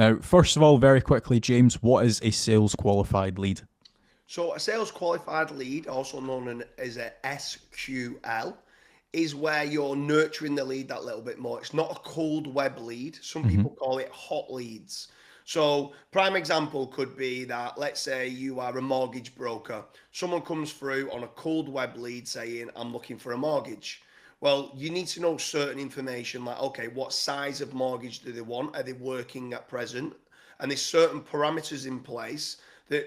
Now, first of all, very quickly, James, what is a sales qualified lead? So a sales qualified lead, also known as a SQL, is where you're nurturing the lead that little bit more. It's not a cold web lead. Some Hmm. people call it hot leads. So prime example could be that, let's say you are a mortgage broker. Someone comes through on a cold web lead saying, I'm looking for a mortgage. Well, you need to know certain information like, okay, what size of mortgage do they want? Are they working at present? And there's certain parameters in place that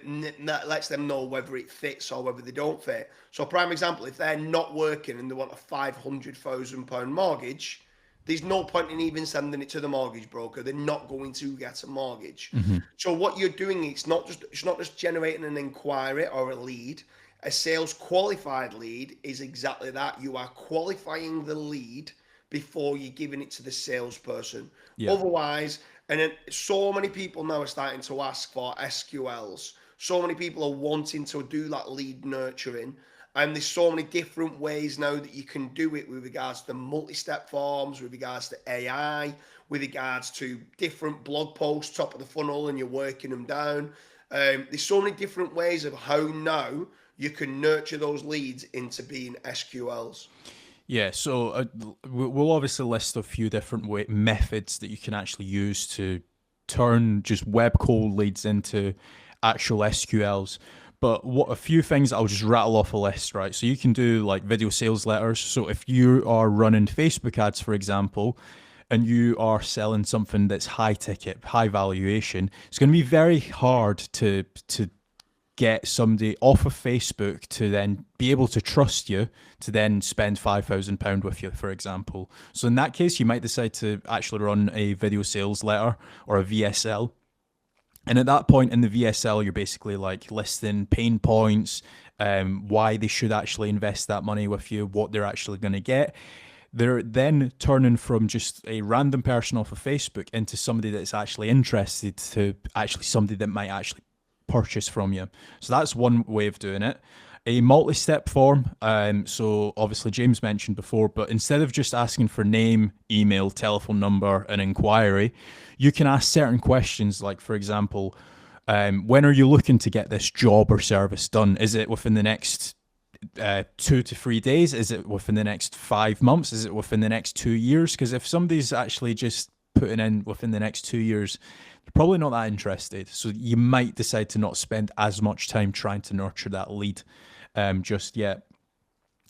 lets them know whether it fits or whether they don't fit. So, prime example, if they're not working and they want a £500,000 mortgage, there's no point in even sending it to the mortgage broker. They're not going to get a mortgage. Hmm. So, what you're doing, it's not just generating an inquiry or a lead. A sales qualified lead is exactly that. You are qualifying the lead before you're giving it to the salesperson. Yeah. Otherwise, and then so many people now are starting to ask for SQLs. So many people are wanting to do that lead nurturing. And there's so many different ways now that you can do it with regards to multi-step forms, with regards to AI, with regards to different blog posts, top of the funnel, and you're working them down. There's so many different ways of how now you can nurture those leads into being SQLs. Yeah, so we'll obviously list a few different methods that you can actually use to turn just web cold leads into actual SQLs. But what a few things I'll just rattle off a list, right? So you can do like video sales letters. So if you are running Facebook ads, for example, and you are selling something that's high ticket, high valuation, it's going to be very hard to get somebody off of Facebook to then be able to trust you to then spend £5,000 with you, for example. So in that case, you might decide to actually run a video sales letter or a VSL. And at that point in the VSL, you're basically like listing pain points, why they should actually invest that money with you, what they're actually going to get. They're then turning from just a random person off of Facebook into somebody that's actually interested to actually somebody that might actually purchase from you. So that's one way of doing it. A multi-step form. So obviously James mentioned before, but instead of just asking for name, email, telephone number, and inquiry, you can ask certain questions. Like for example, when are you looking to get this job or service done? Is it within the next 2 to 3 days? Is it within the next 5 months? Is it within the next 2 years? Because if somebody's actually just putting in within the next 2 years, they're probably not that interested. So you might decide to not spend as much time trying to nurture that lead just yet.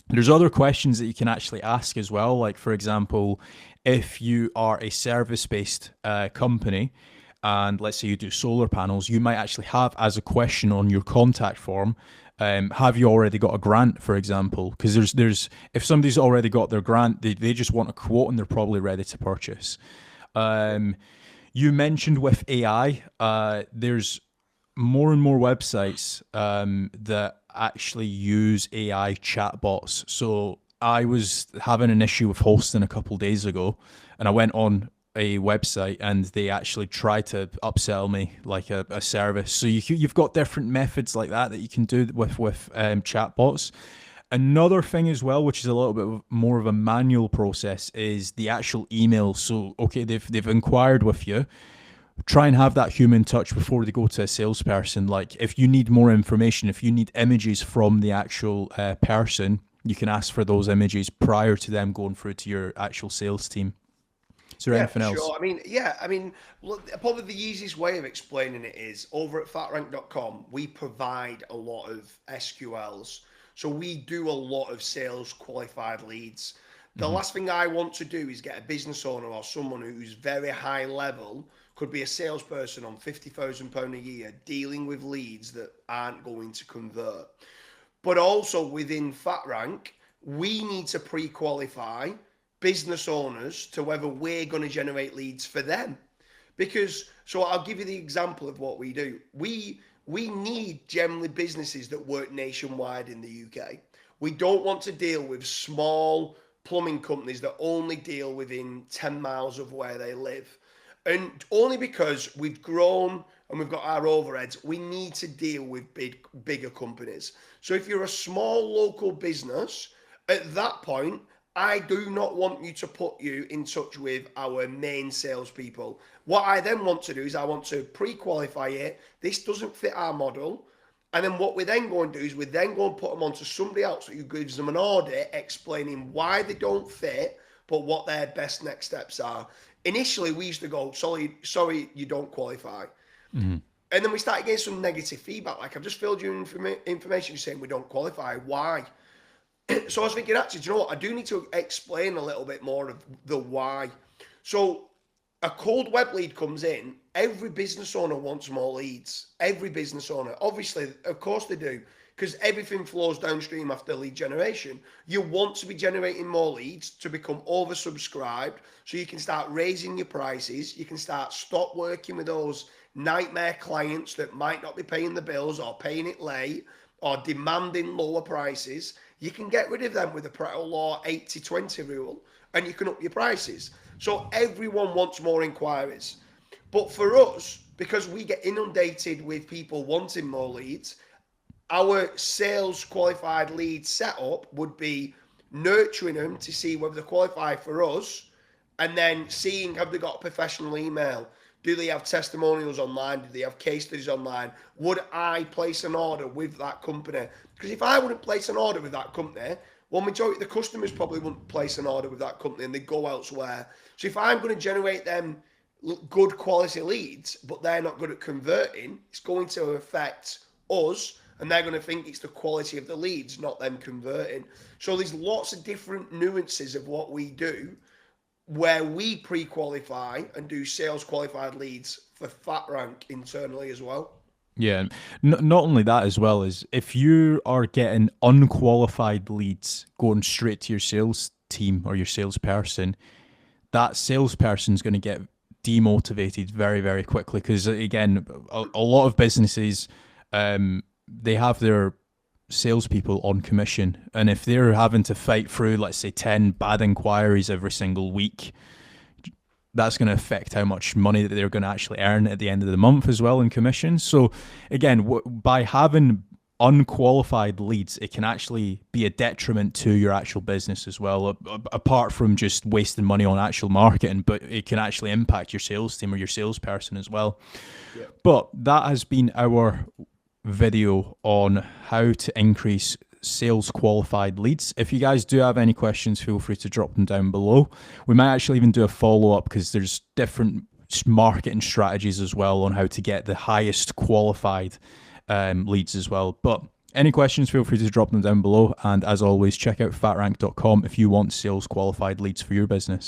There's other questions that you can actually ask as well. Like, for example, if you are a service based company, and let's say you do solar panels, you might actually have as a question on your contact form, have you already got a grant, for example? Because there's if somebody's already got their grant, they just want a quote and they're probably ready to purchase. Um, you mentioned with AI, there's more and more websites that actually use AI chatbots. So I was having an issue with hosting a couple days ago, and I went on a website and they actually tried to upsell me like a service. So you've got different methods like that that you can do with chatbots. Another thing as well, which is a little bit more of a manual process, is the actual email. So okay, they've inquired with you, try and have that human touch before they go to a salesperson. Like if you need more information, if you need images from the actual person, you can ask for those images prior to them going through to your actual sales team. Is there Yeah, for anything else? sure. I mean, yeah, I mean, look, probably the easiest way of explaining it is over at fatrank.com, we provide a lot of SQLs. So we do a lot of sales qualified leads. The Hmm. last thing I want to do is get a business owner or someone who's very high level, could be a salesperson on £50,000 a year, dealing with leads that aren't going to convert. But also within FatRank, we need to pre-qualify business owners to whether we're going to generate leads for them. Because so I'll give you the example of what we do. We need generally businesses that work nationwide in the UK. We don't want to deal with small plumbing companies that only deal within 10 miles of where they live. And only because we've grown and we've got our overheads, we need to deal with bigger companies. So if you're a small local business, at that point, I do not want you to put you in touch with our main salespeople. What I then want to do is I want to pre-qualify it. This doesn't fit our model. And then what we then go and do is we then go and put them onto somebody else who gives them an audit explaining why they don't fit, but what their best next steps are. Initially, we used to go, sorry, you don't qualify. Mm-hmm. And then we started getting some negative feedback. Like, I've just filled you information saying we don't qualify. Why? So I was thinking, actually, do you know what? I do need to explain a little bit more of the why. So a cold web lead comes in. Every business owner wants more leads. Every business owner. Obviously, of course they do, because everything flows downstream after lead generation. You want to be generating more leads to become oversubscribed so you can start raising your prices. You can stop working with those nightmare clients that might not be paying the bills or paying it late or demanding lower prices. You can get rid of them with the Pareto Law 80-20 rule, and you can up your prices. So everyone wants more inquiries. But for us, because we get inundated with people wanting more leads, our sales qualified lead setup would be nurturing them to see whether they qualify for us, and then seeing have they got a professional email. Do they have testimonials online? Do they have case studies online? Would I place an order with that company? Because if I wouldn't place an order with that company, well, majority of the customers probably wouldn't place an order with that company and they go elsewhere. So if I'm going to generate them good quality leads, but they're not good at converting, it's going to affect us, and they're going to think it's the quality of the leads, not them converting. So there's lots of different nuances of what we do, where we pre-qualify and do sales qualified leads for FatRank internally as well. Yeah, not only that as well is if you are getting unqualified leads going straight to your sales team or your salesperson, that salesperson's going to get demotivated very, very quickly because, again, a lot of businesses, they have their salespeople on commission, and if they're having to fight through, let's say, 10 bad inquiries every single week, that's going to affect how much money that they're going to actually earn at the end of the month as well in commission. So again, by having unqualified leads, it can actually be a detriment to your actual business as well, apart from just wasting money on actual marketing, but it can actually impact your sales team or your salesperson as well. Yeah. But that has been our video on how to increase sales qualified leads. If you guys do have any questions, feel free to drop them down below. We might actually even do a follow-up because there's different marketing strategies as well on how to get the highest qualified leads as well. But any questions, feel free to drop them down below. And as always, check out fatrank.com if you want sales qualified leads for your business.